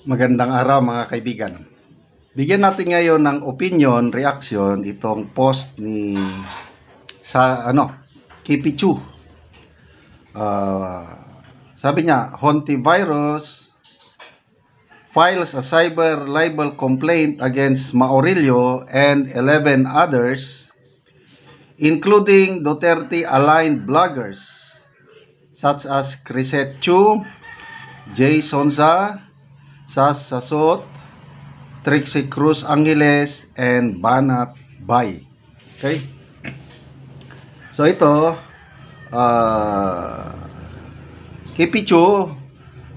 Magandang araw mga kaibigan. Bigyan natin ngayon ng opinion, reaction itong post ni Kipichu. Sabi niya, Hontivirus files a cyber libel complaint against Mauricio and 11 others, including Duterte-aligned bloggers such as Crisette Chu, Jay Sonza, Sas Sasot, Trixie Cruz Angeles, and Banat Bay. Okay? So ito, Kipichu,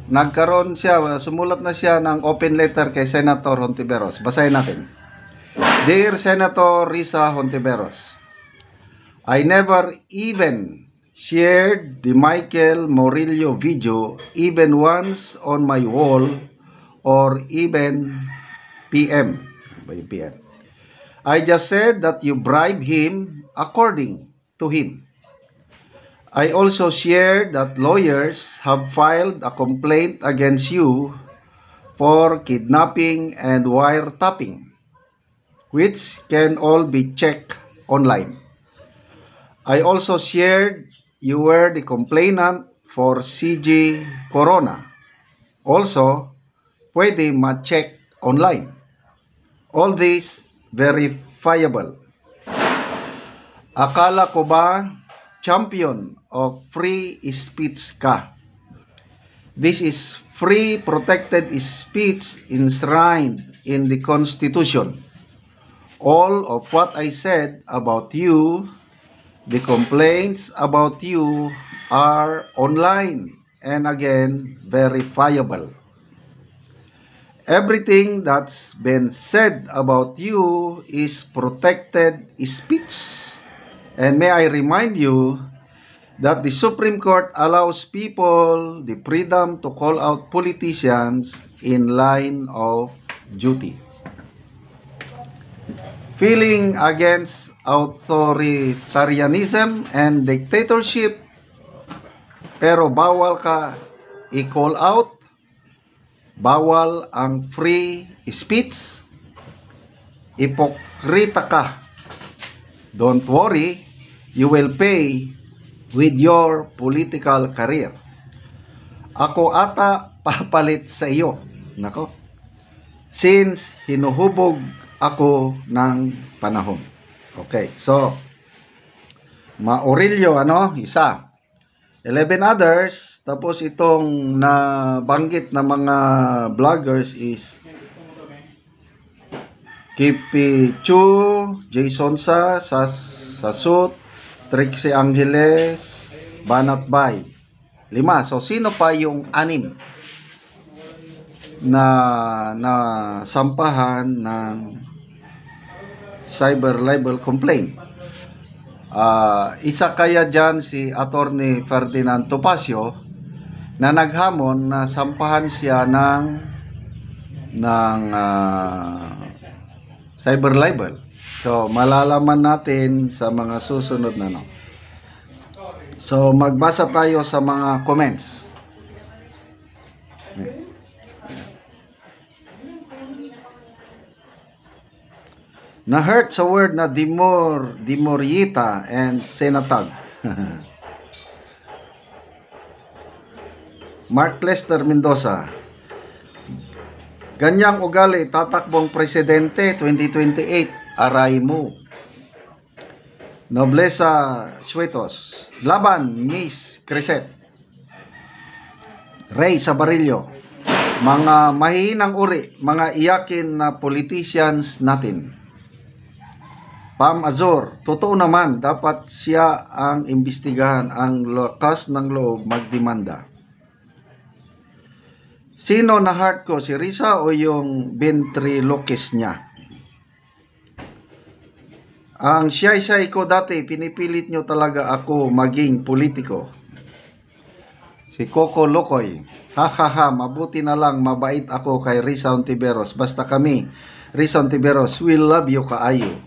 nagkaroon siya, sumulat na siya ng open letter kay Senator Hontiveros. Basahin natin. Dear Senator Risa Hontiveros, I never even shared the Michael Murillo video even once on my wall or even PM. I just said that you bribe him according to him. I also shared that lawyers have filed a complaint against you for kidnapping and wiretapping, which can all be checked online. I also shared you were the complainant for CG Corona. Also, pwede ma-check online. All this verifiable. Akala ko ba champion of free speech ka? This is free protected speech enshrined in the Constitution. All of what I said about you, the complaints about you are online and again verifiable. Everything that's been said about you is protected speech. And may I remind you that the Supreme Court allows people the freedom to call out politicians in line of duty. Feeling against authoritarianism and dictatorship, pero bawal ka i-call out. Bawal ang free speech. Ipokrita ka. Don't worry, you will pay with your political career. Ako ata papalit sa iyo. Nako. Since hinuhubog ako ng panahon. Okay, so Mauricio, isa. 11 others, tapos itong nabanggit na mga vloggers is Kipichu, Jason Sasut, Trixie Angeles, Banat Bay. 5. So sino pa yung 6 na sampahan ng cyber libel complaint? Isa kaya dyan si Attorney Ferdinand Topacio na naghamon na sampahan siya ng cyber libel. So malalaman natin sa mga susunod na So magbasa tayo sa mga comments. Na-hurt sa word na Dimorita and Senatag. Mark Lester Mendoza. Ganyang ugali, tatakbong presidente 2028, aray mo. Noblesa Suetos. Laban, Miss Crisette. Ray Sabarillo. Mga mahihinang uri, mga iyakin na politicians natin. Pam Azor, totoo naman, dapat siya ang imbestigahan, ang lakas ng loob magdemanda. Sino na heart ko, si Risa o yung ventriloquist niya? Ang siyay-siyay ko dati, pinipilit nyo talaga ako maging politiko. Si Coco Locoy, hahaha, mabuti na lang, mabait ako kay Risa Hontiveros. Basta kami, Risa Hontiveros, we love you kaayo.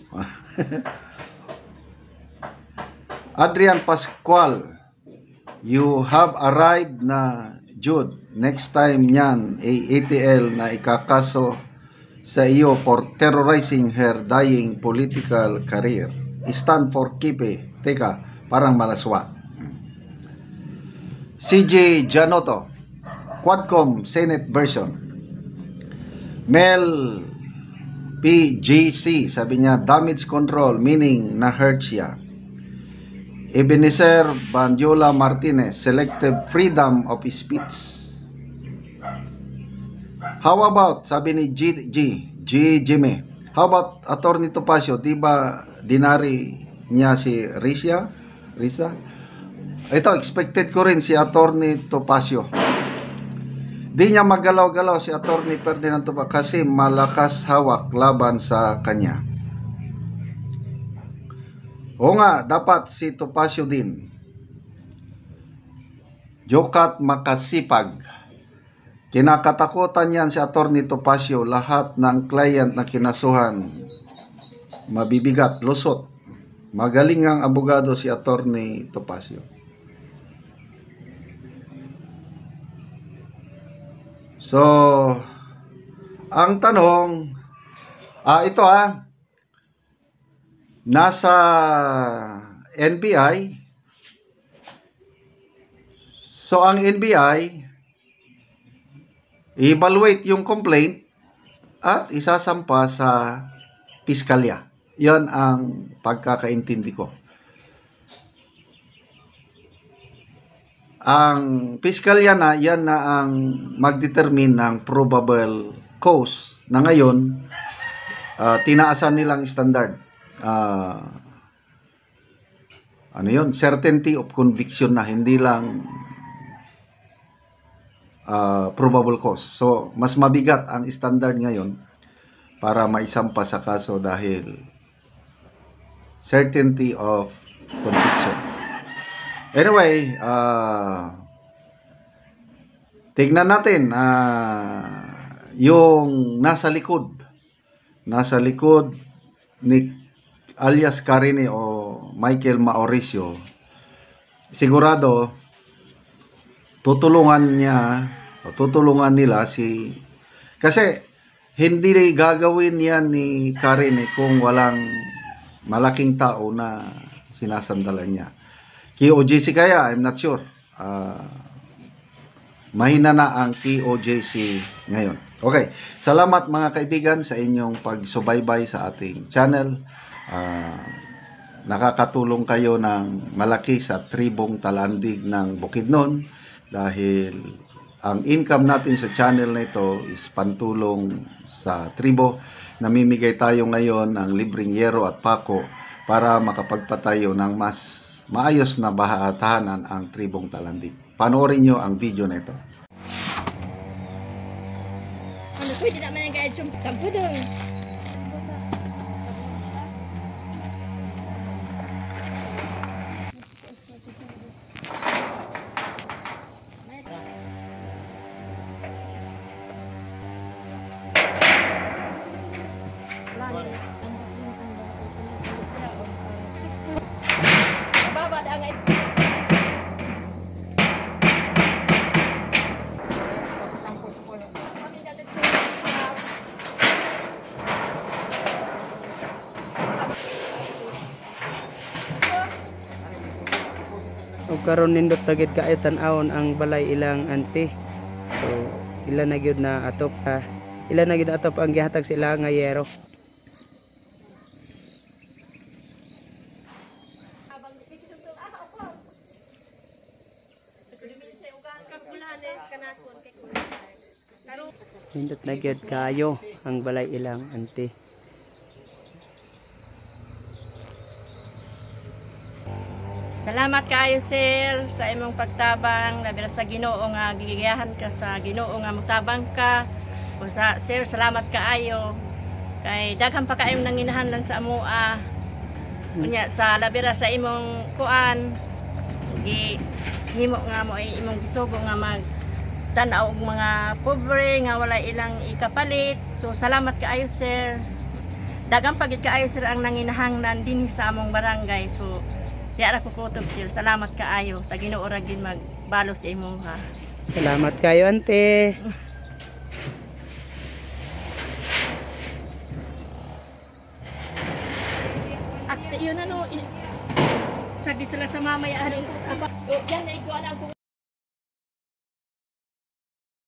Adrian Pascual, you have arrived na Jude, next time niyan ATL na ikakaso sa iyo for terrorizing her dying political career. Stand for Kipe. Teka, parang malaswa. CJ Janoto, Quadcom Senate version. Mel PJC, sabi niya, damage control, meaning na-hurt siya. Ebenezer Bandiola Martinez, selective freedom of speech. How about, sabi ni Jimmy, how about Attorney Topacio, di ba dinari niya si Risa? Ito, expected ko rin si Attorney Topacio. Di niya magalaw-galaw si Attorney Ferdinand Topacio kasi malakas hawak laban sa kanya. O nga, dapat si Topacio din. Jokat makasipag. Kinakatakutan yan si Attorney Topacio. Lahat ng client na kinasuhan, mabibigat, lusot. Magaling ang abogado si Attorney Topacio. So, ang tanong, ito nasa NBI. So, ang NBI, evaluate yung complaint at isasampa sa piskalya. Yan ang pagkakaintindi ko. Ang piskalya na, yan na ang magdetermine ng probable cause na ngayon, tinaasan nilang standard. Certainty of conviction na, hindi lang probable cause. So, mas mabigat ang standard ngayon para maisampa sa kaso dahil certainty of conviction. Anyway, tignan natin yung nasa likod ni alias Karine o Michael Mauricio. Sigurado tutulungan nila kasi hindi gagawin yan ni Karine kung walang malaking tao na sinasandalan niya. KOJC kaya, I'm not sure. Mahina na ang KOJC ngayon. Okay, salamat mga kaibigan sa inyong pagsubaybay sa ating channel. Nakakatulong kayo ng malaki sa tribong Talandig ng Bukidnon dahil ang income natin sa channel na ito is pantulong sa tribo. Namimigay tayo ngayon ng libreng yero at pako para makapagpatayo ng mas maayos na bahatahanan ang tribong Talandig. Panoorin nyo ang video na ito. Ano pwede naman ang guide yung tampo doon? Og karon nindot tagid kaayo tan-awon ang balay ilang ante. So ila na gyud na atop ang gihatag sa ila nga yero. Nindot na gyud kaayo ang balay ilang ante. Salamat kaayo sir sa imong pagtabang labi sa Ginoo nga gigiyahan ka sa Ginoo nga motabang ka. O sir, salamat kaayo kay daghan pa kaayong nanginahanglan sa amoa. Unya sa labi sa imong kuan himo nga mo ay imong gisugo nga mag-tan-aw og mga pobre nga wala ilang ikapalit. So salamat kaayo sir. Daghan pa gid kaayo sir ang nanginahanglan din sa among barangay. So kaya ra ko kutob sir, salamat kaayo sa Ginoo ra gid magbalo sa imong Salamat kayo, ante. At sa iyo na no, sagdi sila sa mamaya.